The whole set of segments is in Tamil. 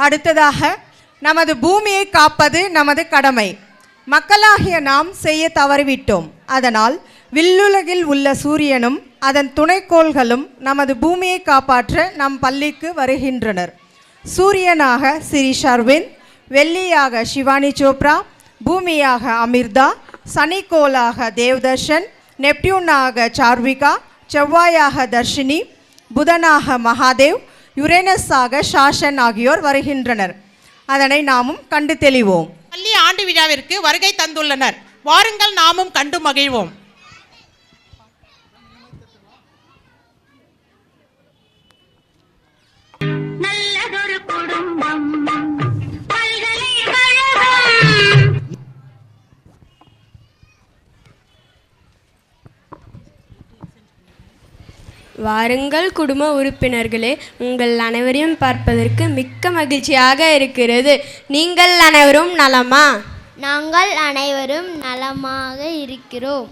அடுத்ததாக, நமது பூமியை காப்பது நமது கடமை. மக்களாகிய நாம் செய்ய தவறிவிட்டோம். அதனால் வில்லுலகில் உள்ள சூரியனும் அதன் துணைக்கோள்களும் நமது பூமியை காப்பாற்ற நம் பள்ளிக்கு வருகின்றனர். சூரியனாக சிரீஷ் அரவிந்த், வெள்ளியாக ஷிவானி சோப்ரா, பூமியாக அமிர்தா, சனிக்கோளாக தேவ்தர்ஷன், நெப்டியூனாக சார்விகா, செவ்வாயாக தர்ஷினி, புதனாக மகாதேவ், யுரேனஸாக ஷாஷன் ஆகியோர் வருகின்றனர். அதனை நாமும் கண்டு தெளிவோம். பள்ளி ஆண்டு விழாவிற்கு வருகை தந்துள்ளனர். வாருங்கள், நாமும் கண்டு மகிழ்வோம். நல்லதொரு குடும்பம், பல்கலைக்கழகம். வாருங்கள் குடும்ப உறுப்பினர்களே, உங்கள் அனைவரையும் பார்ப்பதற்கு மிக்க மகிழ்ச்சியாக இருக்கிறது. நீங்கள் அனைவரும் நலமா? நாங்கள் அனைவரும் நலமாக இருக்கிறோம்.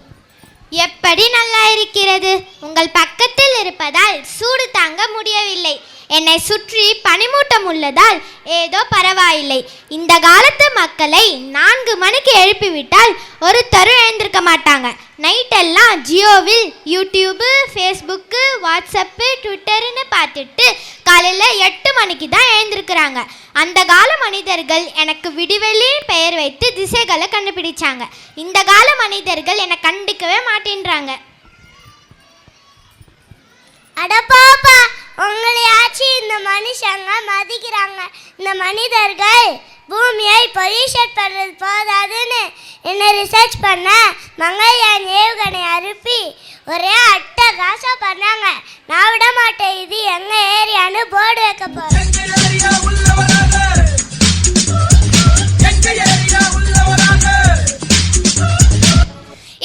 எப்படி நல்லா இருக்கிறது? உங்கள் பக்கத்தில் இருப்பதால் சூடு தாங்க முடியவில்லை. என்னை சுற்றி பனிமூட்டம் உள்ளதால் ஏதோ பரவாயில்லை. இந்த காலத்து மக்களை 4 மணிக்கு எழுப்பிவிட்டால் ஒருத்தரும் எழுந்திருக்க மாட்டாங்க. நைட்டெல்லாம் ஜியோவில் யூடியூப்பு, ஃபேஸ்புக்கு, வாட்ஸ்அப்பு, ட்விட்டர்னு பார்த்துட்டு காலையில் 8 மணிக்கு தான் எழுந்திருக்கிறாங்க. அந்த கால மனிதர்கள் எனக்கு விடிவெளின்னு பெயர் வைத்து திசைகளை கண்டுபிடிச்சாங்க. இந்த கால மனிதர்கள் என்னை கண்டுக்கவே மாட்டேன்றாங்க. அட பாப்பா, உங்களையாச்சு இந்த மனுஷங்க மதிக்கிறாங்க. இந்த மனிதர்கள் பூமியை பொல்யூஷன் பண்ணுறது போதாதுன்னு என்ன ரிசர்ச் பண்ண மங்கள்யான் ஏவுகணை அனுப்பி ஒரே அட்டகாசம் பண்ணாங்க. நான் விட மாட்டேன், இது எங்க ஏரியான்னு போர்டு வைக்க போறேன்.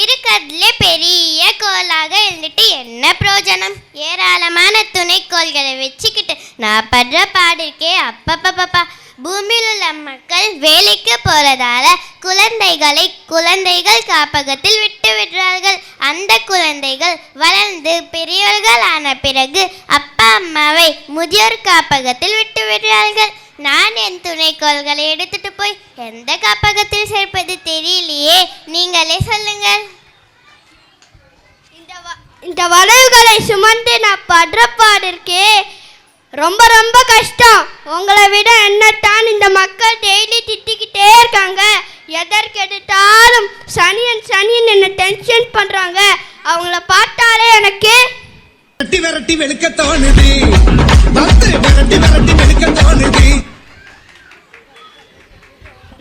இருக்கிறதுலே பெரிய கோளாக இருந்துட்டு என்ன பிரயோஜனம்? ஏராளமான துணைக்கோள்களை வச்சுக்கிட்டு நான் படுற பாடு இருக்கே அப்பப்பப்பா. பூமியில் உள்ள மக்கள் வேலைக்கு போறதால குழந்தைகள் காப்பகத்தில் விட்டு விடுறார்கள். அந்த குழந்தைகள் வளர்ந்து பெரியவர்கள் ஆன பிறகு அப்பா அம்மாவை முதியோர் காப்பகத்தில் விட்டு விடுறார்கள். நான் என் துணைக்கோள்களை எடுத்துட்டு போய் எந்த காப்பகத்தில் சேர்ப்பது தெரியலையே, நீங்களே சொல்லுங்கள். இந்த வளைவுகளை சுமந்து நான் படுற பாடு இருக்கே ரொம்ப ரொம்ப கஷ்டம். உங்களை விட என்னத்தான் இந்த மக்கள் டெய்லி திட்டிக்கிட்டே இருக்காங்க. எதற்கெடுத்தாலும் சனியன் என்ன டென்ஷன் பண்றாங்க. அவங்கள பார்த்தாலே எனக்கு விரட்டி வெளுக்க தோணுது.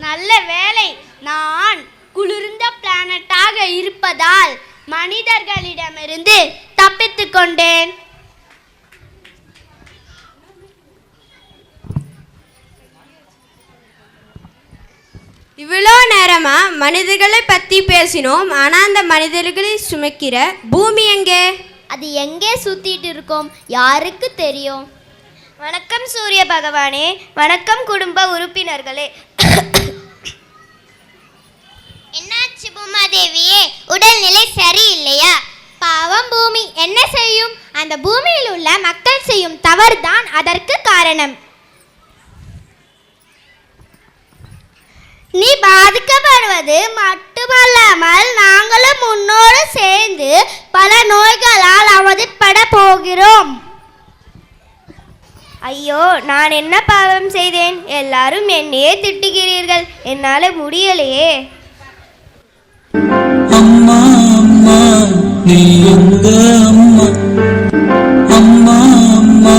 நல்ல வேளை நான் குளிர்ந்த பிளானட்டாக இருப்பதால் மனிதர்களிடமிருந்து தப்பித்துக் கொண்டேன். இவ்வளோ நேரமா மனிதர்களை பற்றி பேசினோம். ஆனால் அந்த மனிதர்களை சுமக்கிற பூமி எங்கே? அது எங்கே சுத்திட்டு இருக்கோம் யாருக்கு தெரியும்? வணக்கம் சூரிய பகவானே, வணக்கம் குடும்ப உறுப்பினர்களே. என்னாச்சு பூமாதேவியே, உடல்நிலை சரியில்லையா? பாவம் பூமி என்ன செய்யும்? அந்த பூமியில் உள்ள மக்கள் செய்யும் தவறுதான் அதற்கு காரணம். நீ பாதிக்கப்படுவது மட்டுமல்லாமல் நாங்களும் முன்னோடு சேர்ந்து பல நோய்களால் அவதிப்பட போகிறோம். ஐயோ, நான் என்ன பாவம் செய்தேன்? எல்லாரும் என்னையே திட்டுகிறீர்கள். என்னால முடியலையே. அம்மா அம்மா நீ எங்க அம்மா, அம்மா அம்மா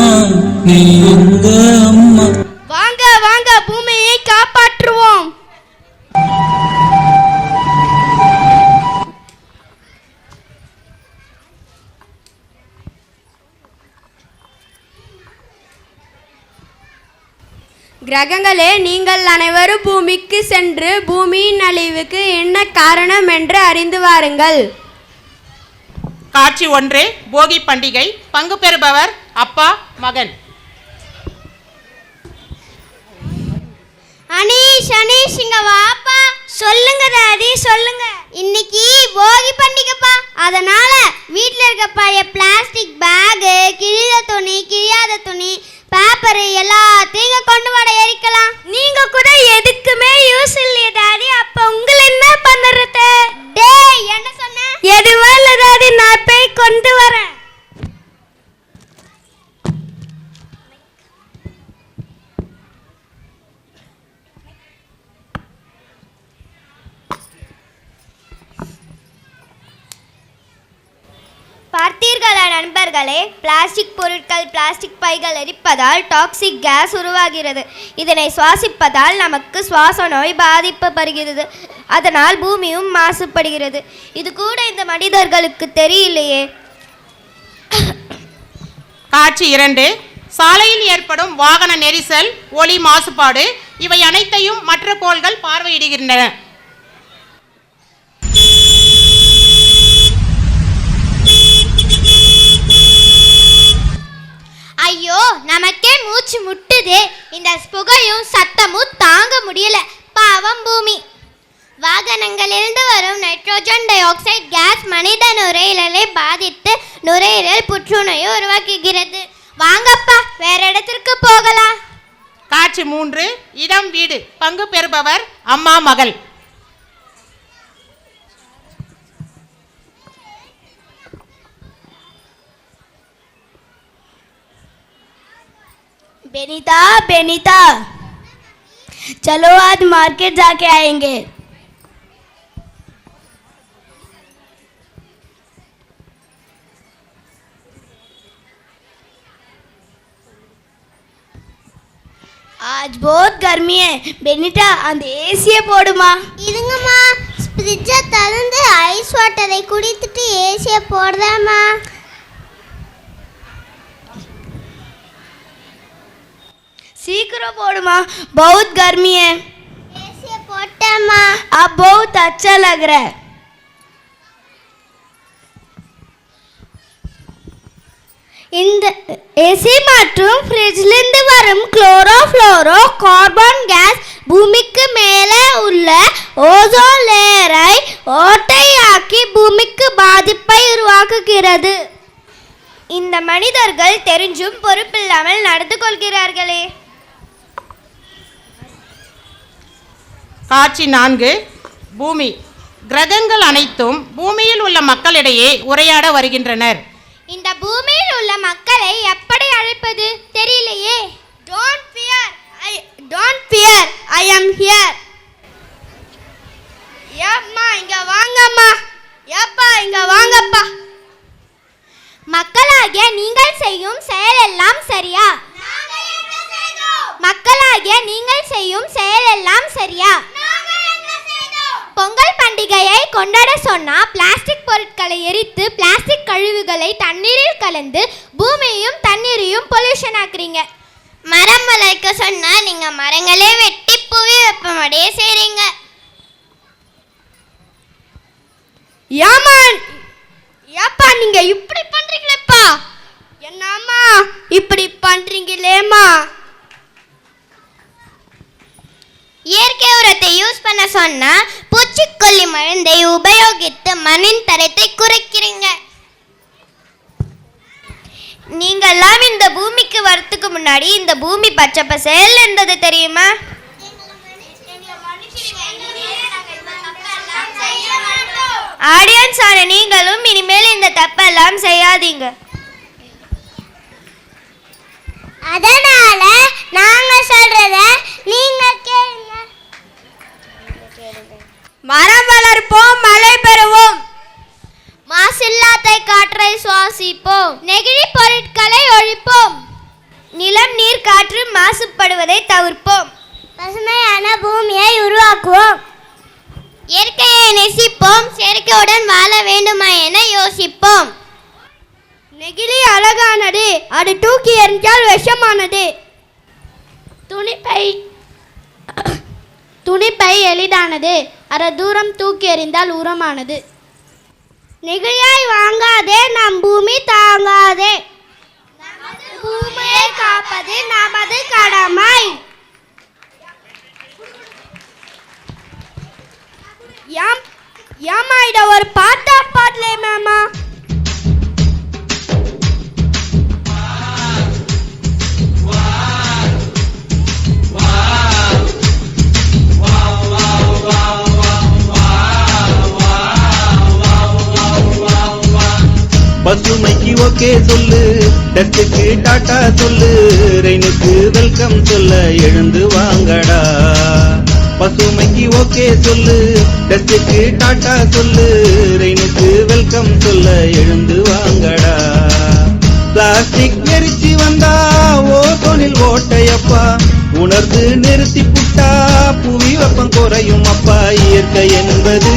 நீ எங்க அம்மா. வாங்க வாங்க, பூமியை காப்பாற்றுவோம். கிரகங்களே, நீங்கள் அனைவரும் பூமிக்கு சென்று பூமியின் அழிவுக்கு என்ன காரணம் என்று அறிந்து வாருங்கள். காட்சி 1, போகி பண்டிகை. பங்கு பெறுபவர் அப்பா, மகன். அனீஷ் இங்க வாப்பா. சொல்லுங்க டாடி, சொல்லுங்க. இன்னைக்கு போகி பண்டிகைப்பா. அதனால வீட்டில் இருக்க பழைய பிளாஸ்டிக் பேகு, கிழியாத துணி, பேப்பர் எல்லாத்தையும் கொண்டு வர எரிக்கலாம். நீங்க கூட எதுக்குமே யூஸ் இல்லையே டாடி, அப்ப உங்களை என்ன பண்ணுறது? டேய் என்ன சொன்ன? எதுவும் இல்லை டாடி, நான் போய் கொண்டு வரேன். பார்த்தீர்களா நண்பர்களே, பிளாஸ்டிக் பொருட்கள், பிளாஸ்டிக் பைகள் எரிப்பதால் டாக்ஸிக் கேஸ் உருவாகிறது. இதனை சுவாசிப்பதால் நமக்கு சுவாச நோய் பாதிக்கப்படுகிறது. அதனால் பூமியும் மாசுபடுகிறது. இது கூட இந்த மனிதர்களுக்கு தெரியலையே. காட்சி 2. சாலையில் ஏற்படும் வாகன நெரிசல், ஒலி மாசுபாடு இவை அனைத்தையும் மற்ற கோள்கள் பார்வையிடுகின்றன. ஐயோ, நமக்கே மூச்சு முட்டுதே. இந்த புகையும் சத்தமும் தாங்க முடியல. பாவம் பூமி. வாகனங்களிலிருந்து வரும் நைட்ரோஜன் டை ஆக்சைடு கேஸ் மனித நுரையீரலை பாதித்து நுரையீரல் புற்றுநோயை உருவாக்குகிறது. வாங்கப்பா, வேற இடத்திற்கு போகலாம். காட்சி 3. இடம் வீடு. பங்கு பெறுபவர் அம்மா மகள். बेनीता, बेनीता, चलो आज मार्केट जाके आएंगे. आज बहुत गर्मी है. बेनीता, அந்த ஏசியை போடுமா. இதுங்கம்மா, ஃப்ரிட்ஜை திறந்து ஐஸ் வாட்டரை குடித்துட்டு ஏசியை போடுறேம்மா. सीकरो पोड़मा, बहुत गर्मी है. ஏசியை போட்டேம்மா. अब बहुत अच्छा लग रहा है. இந்த ஏசி மற்றும் ஃப்ரிட்ஜிலிருந்து வரும் குளோரோஃப்ளோரோ கார்பன் கேஸ் பூமிக்கு மேலே உள்ள ஓசோன் லேயரை ஓட்டையாக்கி பூமிக்கு பாதிப்பை உருவாக்குகிறது. இந்த மனிதர்கள் தெரிஞ்சும் பொறுப்பில்லாமல் நடந்து கொள்கிறார்களே. காட்சி 4. பூமி. கிரகங்கள் அனைத்தும் பூமியில் உள்ள மக்களிடையே உரையாட வருகின்றனர். இந்த பூமியில் உள்ள மக்களை எப்படி அழைப்பது தெரியலையே. Don't fear, I am here. ஏம்மா இங்க வாங்கம்மா. ஏப்பா இங்க வாங்கப்பா. மக்களாகிய நீங்கள் செய்யும் செயலெல்லாம் சரியா? மக்களாகிய நீங்கள் செய்யும் செயலெல்லாம் சரியா? பொங்கல் பண்டிகையை கொண்டாட சொன்னா பிளாஸ்டிக் பொருட்களை எரித்து பிளாஸ்டிக் கழிவுகளை தண்ணீரில் கலந்து பூமியையும் தண்ணீரையும் பொல்யூஷன் ஆக்குறீங்க. மரம் வளர்க்க சொன்னா நீங்க மரங்களே வெட்டி புவி வெப்பமடைய செய்றீங்க. ஏப்பா நீங்க இப்படி பண்றீங்களேப்பா. என்னம்மா இப்படி பண்றீங்களேம்மா. இயற்கை உரத்தை யூஸ் பண்ண சொன்னா பூச்சிக்கொல்லி மருந்தை உபயோகித்து மண்ணின் தரத்தை குறைக்கிறீங்க. நீங்கெல்லாம் இந்த பூமிக்கு வரத்துக்கு முன்னாடி இந்த பூமி பச்சை பசேல் இருந்தது தெரியுமா? ஆடியன்ஸ் ஆன நீங்களும் இனிமேல் இந்த தப்பெல்லாம் செய்யாதீங்க. அதனால நாங்க சொல்றத நீங்க கேளுங்க. மரம் வளர்ப்போம், மழை பெறுவோம். மாசில்லாத காற்றை சுவாசிப்போம். நெகிழி பொருட்களை ஒழிப்போம். நிலம், நீர், காற்று மாசுபடுவதை தவிர்ப்போம். பசுமையான பூமியை உருவாக்குவோம். இயற்கையை நேசிப்போம். செயற்கையுடன் வாழ வேண்டுமா என யோசிப்போம். நெகிழி அழகானது, அது தூக்கி எறிஞ்சால் விஷமானது. துணிப்பை எளிதானது, அதை தூரம் தூக்கி எறிந்தால் உரமானது. நெகிழியாய் வாங்காதே, நம் பூமி தாங்காதே. பூமியை காப்பது நமது கடமை. ஏமா இத ஒரு பாட்டா பாடலே மாமா. பசுமைக்கு ஓகே சொல்லு, டெஸ்டுக்கு டாட்டா சொல்லு, ரெயினுக்கு வெல்கம் சொல்ல எழுந்து வாங்கடா. பசுமைக்கு ஓகே சொல்லு, டெஸ்டுக்கு டாட்டா சொல்லு, ரெயினுக்கு வெல்கம் சொல்ல எழுந்து வாங்கடா. பிளாஸ்டிக் எரிச்சு வந்தா ஓசோனில் ஓட்டையப்பா, உணர்ந்து நிறுத்தி புட்டா புவி வெப்பம் குறையும் அப்பா. இயற்கை என்பது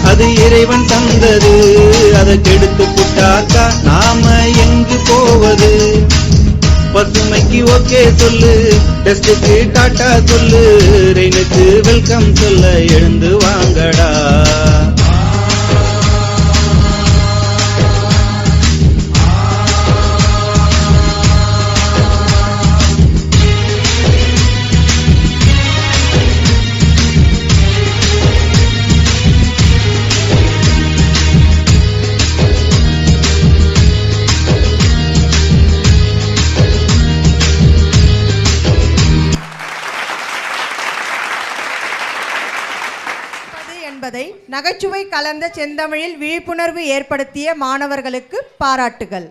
அது இறைவன் தந்தது, அதை கெடுத்து புட்டாக்கா நாம எங்கு போவது. பசுமைக்கு ஓகே சொல்லு, டெஸ்டுக்கு டாட்டா சொல்லு, ரெயினுக்கு வெல்கம் சொல்ல எழுந்து வாங்கடா. என்பதை நகைச்சுவை கலந்த செந்தமிழில் விழிப்புணர்வு ஏற்படுத்திய மாணவர்களுக்கு பாராட்டுகள்.